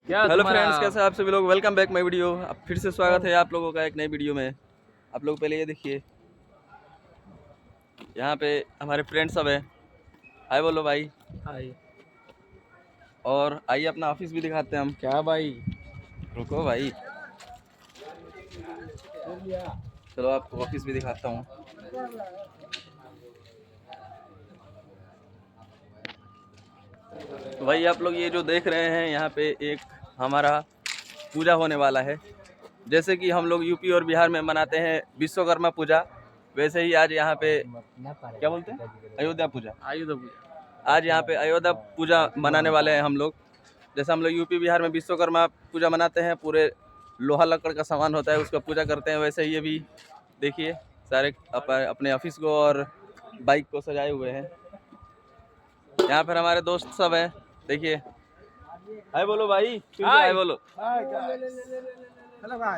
क्या हेलो तुम्हारा फ्रेंड्स, कैसे आप सभी लोग। Welcome back my video. अब फिर से स्वागत है आप लोगों का एक नई वीडियो में। आप लोग पहले ये देखिए, यहाँ पे हमारे फ्रेंड्स सब है। हाय बोलो भाई। भाई? और आइए अपना ऑफिस भी दिखाते हैं हम। क्या भाई? रुको भाई, चलो आपको ऑफिस भी दिखाता हूँ। तो भाई आप लोग ये जो देख रहे हैं, यहाँ पे एक हमारा पूजा होने वाला है। जैसे कि हम लोग यूपी और बिहार में मनाते हैं विश्वकर्मा पूजा, वैसे ही आज यहाँ पे क्या बोलते हैं, अयोध्या पूजा। आयुध पूजा। आज यहाँ पे अयोध्या पूजा मनाने वाले हैं हम लोग। जैसे हम लोग यूपी बिहार में विश्वकर्मा पूजा मनाते हैं, पूरे लोहा लकड़ का सामान होता है उसका पूजा करते हैं, वैसे ही ये भी देखिए सारे अपने ऑफिस को और बाइक को सजाए हुए हैं। यहाँ पर हमारे दोस्त सब हैं, देखिए। हाय बोलो भाई, फिर से हाय बोलो। हेलो भाई।